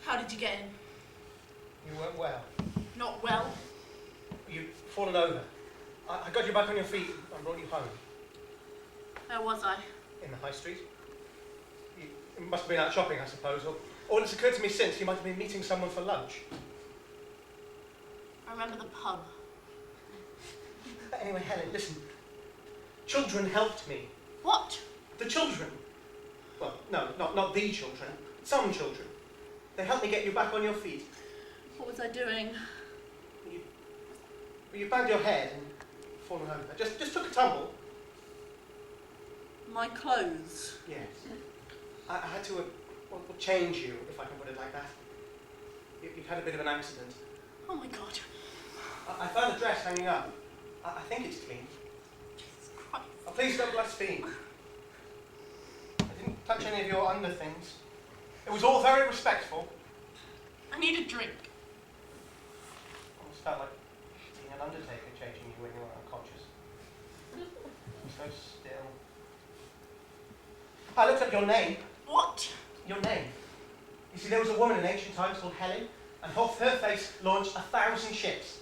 How did you get in? You weren't well. Not well? You'd fallen over. I got you back on your feet and brought you home. Where was I? In the high street. You must have been out shopping, I suppose, or it's occurred to me since you might have been meeting someone for lunch. I remember the pub. Anyway, Helen, listen. Children helped me. What? The children. Well, no, not the children. Some children. They helped me get you back on your feet. What was I doing? You banged your head and fallen over. Just took a tumble. My clothes? Yes. I had to change you, if I can put it like that. You've had a bit of an accident. Oh my God. I found the dress hanging up. I think it's clean. Jesus Christ. Oh, please don't blaspheme. I didn't touch any of your under things. It was all very respectful. I need a drink. Almost felt like being an undertaker changing you when you were unconscious. So still. I looked up your name. What? Your name. You see, there was a woman in ancient times called Helen, and off her face launched 1,000 ships.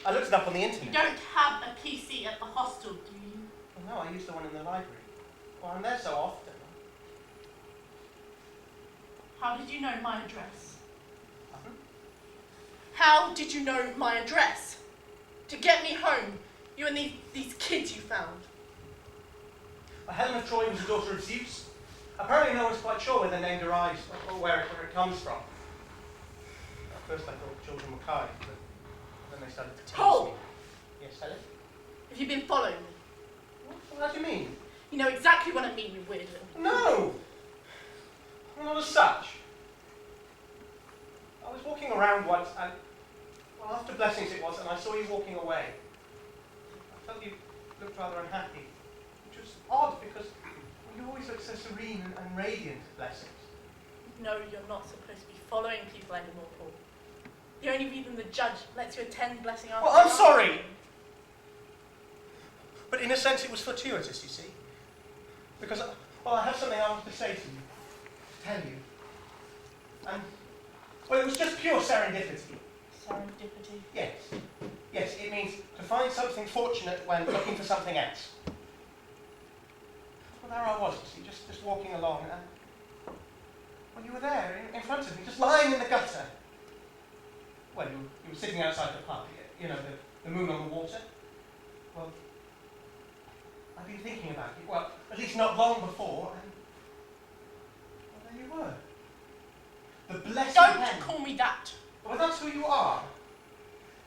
I looked it up on the internet. You don't have a PC at the hostel, do you? Well, no, I used the one in the library. Well, I'm there so often. How did you know my address? Pardon? How did you know my address? To get me home, you and these kids you found. Well, Helen of Troy was the daughter of Zeus. Apparently no one's quite sure where their name derives, or where it comes from. At first I thought children were kind, but then they started to tease me. Yes, Helen? Have you been following me? What do you mean? You know exactly what I mean, you weird little... No! Not as such. I was walking around once and, well, after blessings it was, and I saw you walking away. I felt you looked rather unhappy, which was odd because you always look so serene and radiant at blessings. No, you're not supposed to be following people anymore, Paul. The only reason the judge lets you attend blessing after... Well, I'm sorry! But in a sense it was fortuitous, you see. Because, well, I have something I want to say to you, to tell you. And, well, it was just pure serendipity. Serendipity? Yes. Yes, it means to find something fortunate when looking for something else. Well, there I was, you see, just walking along, and, well, you were there, in front of me, just lying in the gutter. Well, you were sitting outside the pub, you know, the moon on the water. Well, I've been thinking about you, well, at least not long before, and, well, there you were. The blessed Don't Helen. call me that. Well, that's who you are.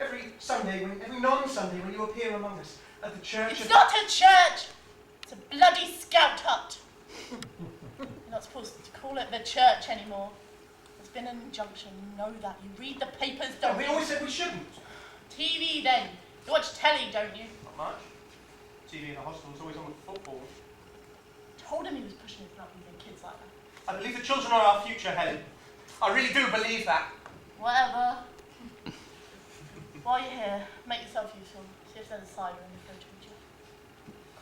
Every Sunday, every non-Sunday, when you appear among us at the church. It's not a church. It's a bloody scout hut. You're not supposed to call it the church anymore. There's been an injunction. You know that. You read the papers, don't We you? always said we shouldn't. TV then. You watch telly, don't you? Not much. TV in the hostel was always on the football. Told him he was pushing his luck using kids like that. I believe the children are our future, Helen. I really do believe that. Whatever. While you're here, make yourself useful. See if there's a cider in the fridge, would you?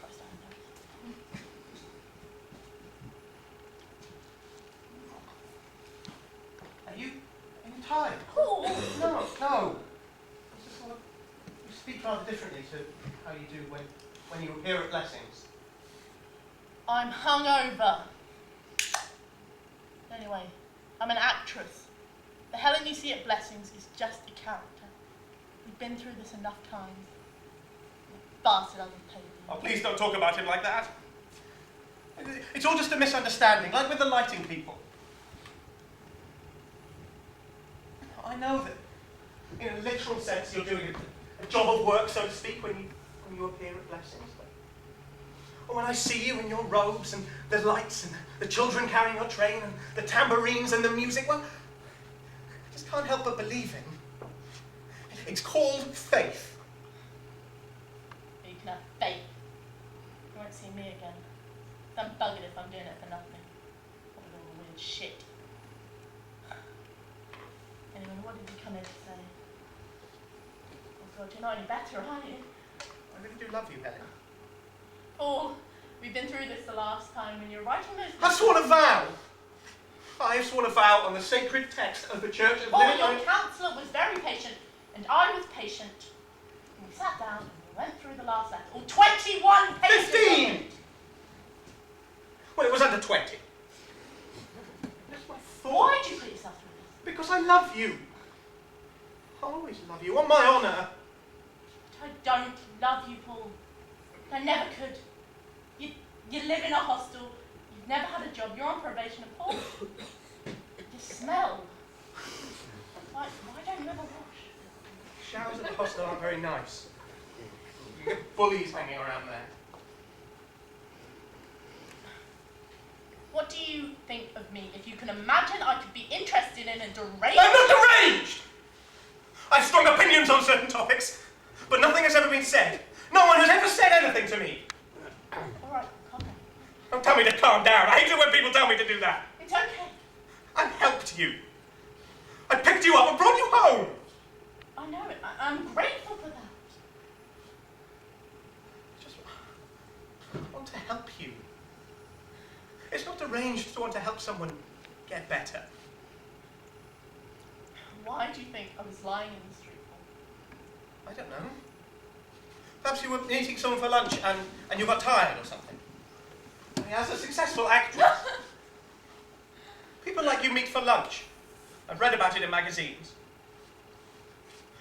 Christ, I know. Are you tired? Oh! No. It's just sort of, you speak rather differently to how you do when you appear at blessings. I'm hungover. Anyway, I'm an actress. The Helen you see at Blessings is just a character. We've been through this enough times. The bastard hasn't paid me. Oh, please don't talk about him like that. It's all just a misunderstanding, like with the lighting people. I know that, in a literal sense, you're doing a job of work, so to speak, when you appear at blessings. But when I see you in your robes and the lights and the children carrying your train and the tambourines and the music, well, I just can't help but believing. It's called faith. You can have faith. You won't see me again. I'm buggered if I'm doing it for nothing. What a little weird shit. Anyway, what did you come here to say? Oh God, you're not any better, are you? I really do love you, Helen. Paul, we've been through this the last time when you were writing those... I sworn a vow! I have sworn a vow on the sacred text of the Church of Oh, Living your on... counsellor was very patient, and I was patient. And we sat down and we went through the last letter. All 21 pages. 15! Of it. Well, it was under 20. That's my thought. Why did you put yourself through this? Because I love you. I'll always love you, on my honour. But I don't love you, Paul. I never could. You live in a hostel. You've never had a job. You're on probation. And Paul, you smell. Why don't you ever wash? Showers at the hostel aren't very nice. You get bullies hanging around there. What do you think of me if you can imagine I could be interested in a deranged... I'm not deranged! I have strong opinions on certain topics, but nothing has ever been said. No one has ever said anything to me. All right, calm down. Don't tell me to calm down. I hate it when people tell me to do that. It's okay. I helped you. I picked you up and brought you home. I know it. I'm grateful for that. I just want to help you. It's not deranged to want to help someone get better. Why do you think I was lying in the street for? I don't know. Perhaps you were meeting someone for lunch and you got tired or something. I mean, as a successful actress, people like you meet for lunch. I've read about it in magazines.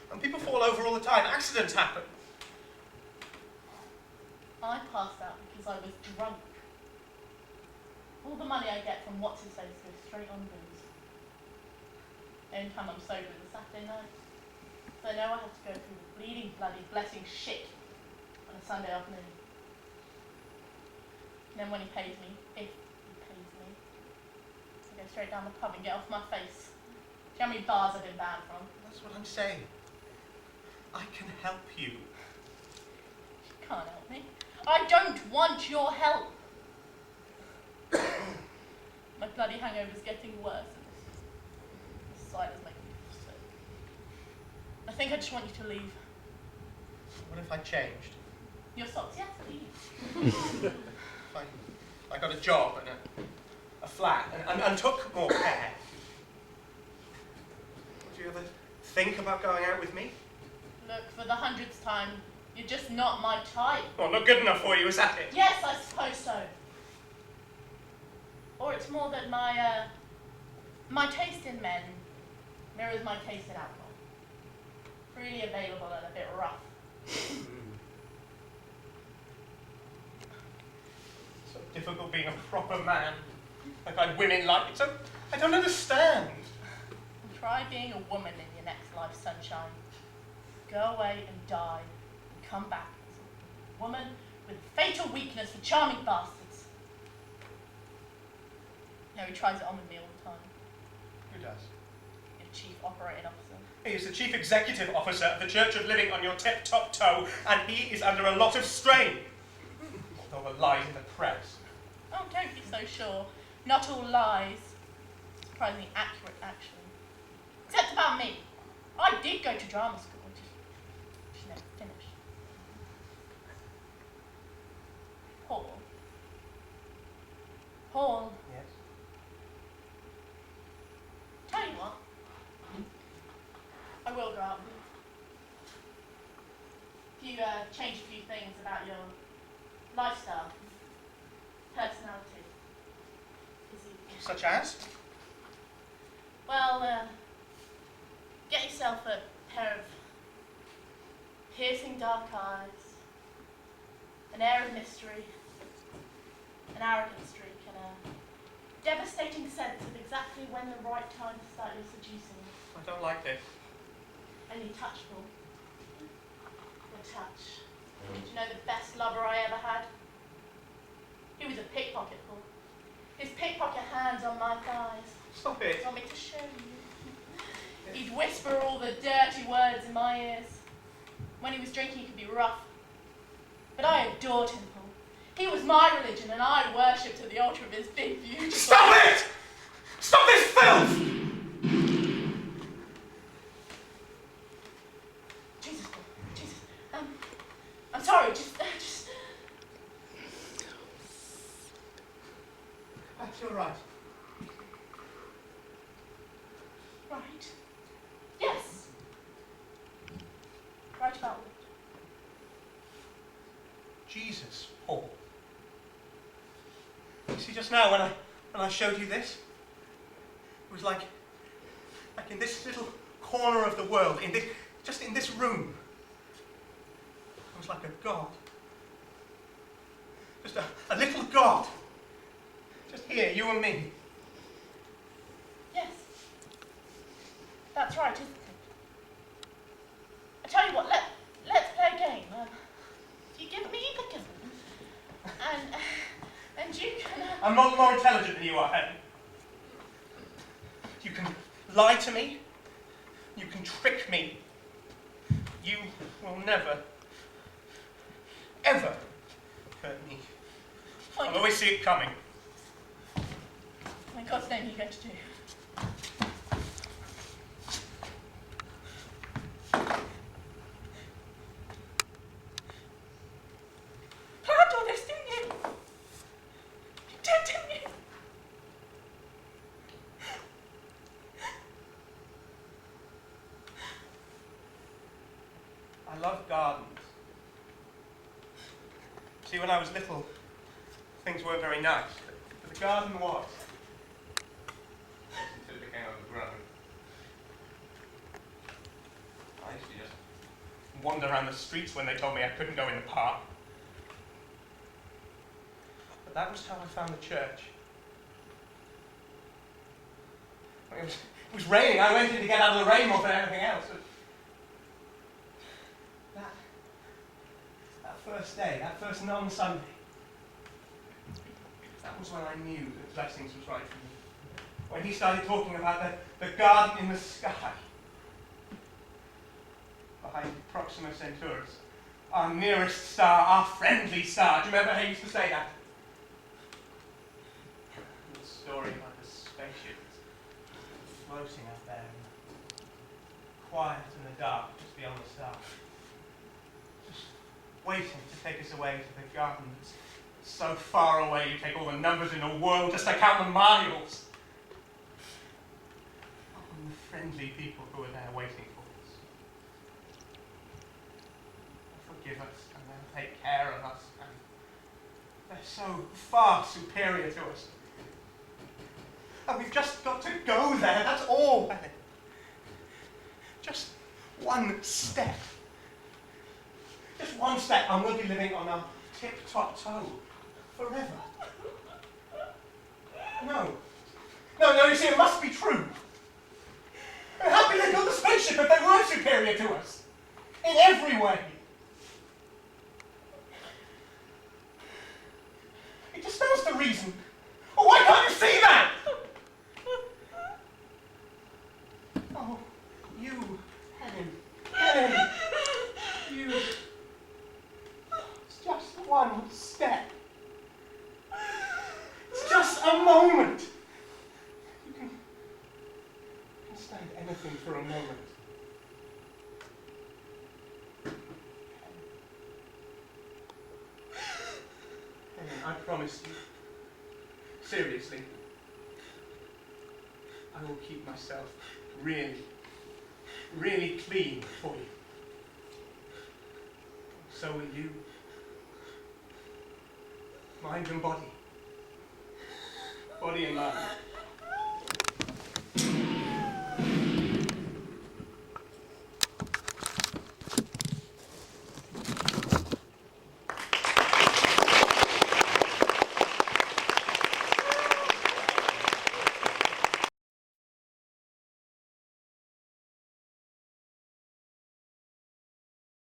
And people fall over all the time. Accidents happen. I passed out because I was drunk. All the money I get from what's-his-face goes straight on booze. The only time I'm sober is a Saturday night. So I know I have to go through the bleeding, bloody, blessing shit on a Sunday afternoon. And then when he pays me, if he pays me, I go straight down the pub and get off my face. Do you know how many bars I've been banned from? That's what I'm saying. I can help you. You can't help me. I don't want your help. My bloody hangover's getting worse, and this cider's making me sick. I think I just want you to leave. What if I changed? Your socks, yes, please. If I got a job and a flat and took more care. Would you ever think about going out with me? Look, for the 100th time, you're just not my type. Well, not good enough for you, is that it? Yes, I suppose so. Or it's more that my taste in men mirrors my taste in alcohol. Freely available and a bit rough. So difficult being a proper man. Like women like it. So I don't understand. Try being a woman in your next life, sunshine. Go away and die, and come back as a woman with fatal weakness for charming bastards. No, he tries it on with me all the time. Who does? Your chief operating officer. He is the chief executive officer of the Church of Living on your tip-top toe, and he is under a lot of strain. All the lies in the press. Oh, don't be so sure. Not all lies. Surprisingly accurate, actually. Except about me. I did go to drama school, just never finished. Paul. Yes? Tell you what. I will go out with you. If you change a few things about your lifestyle, personality, physique. Such as? Well, get yourself a pair of piercing dark eyes, an air of mystery, an arrogant streak, and a devastating sense of exactly when the right time to start your seducing. I don't like this. And your touch, Paul. Your touch. Do you know the best lover I ever had? He was a pickpocket, Paul. His pickpocket hands on my thighs. Stop it. Do you want me to show you? He'd whisper all the dirty words in my ears. When he was drinking, he could be rough. But I adored him, Paul. He was my religion, and I worshipped at the altar of his big, beautiful... Stop it! Stop this filth! Jesus, Paul. Jesus. I'm sorry, just... Perhaps you're right. Right. Yes. Right about what? Jesus, Paul. You see, just now when I showed you this, it was like in this little corner of the world, just in this room, it was like a God. Just a little God. Just here, you and me. Yes. That's right, isn't it? I tell you what, let's play a game. You give me the gun, and you can... I'm not more intelligent than you are, Helen. You can lie to me. You can trick me. You will never, ever hurt me. I'll always see it coming. In God's name, are you going to do? Planned all this, didn't you? You did, didn't you? I love gardens. See, when I was little, things weren't very nice, but the garden was. Until it became overgrown. I used to just wander around the streets when they told me I couldn't go in the park. But that was how I found the church. It was raining. I went in to get out of the rain more than anything else. That first day, that first non-Sunday, that was when I knew that Blessings was right for me. When he started talking about the garden in the sky, behind Proxima Centaurus, our nearest star, our friendly star. Do you remember how he used to say that? The story about the spaceship floating up there, quiet in the dark, just beyond the stars. Just waiting to take us away to the garden that's so far away you take all the numbers in the world just to count the miles. And the friendly people who are there waiting for us. They'll forgive us and they'll take care of us, and they're so far superior to us. And we've just got to go there, that's all. Just one step. Just one step and we'll be living on our tip-top toe forever. No, you see, it must be true. How could they build a spaceship if they were superior to us? In every way. It just stands to reason. Oh, why can't you see that? Oh, you, Helen, you. It's just one step. It's just a moment. You can stand anything for a moment. Helen, I promise you, seriously, I will keep myself really, really clean for you. So will you. Mind and body. Body and mind.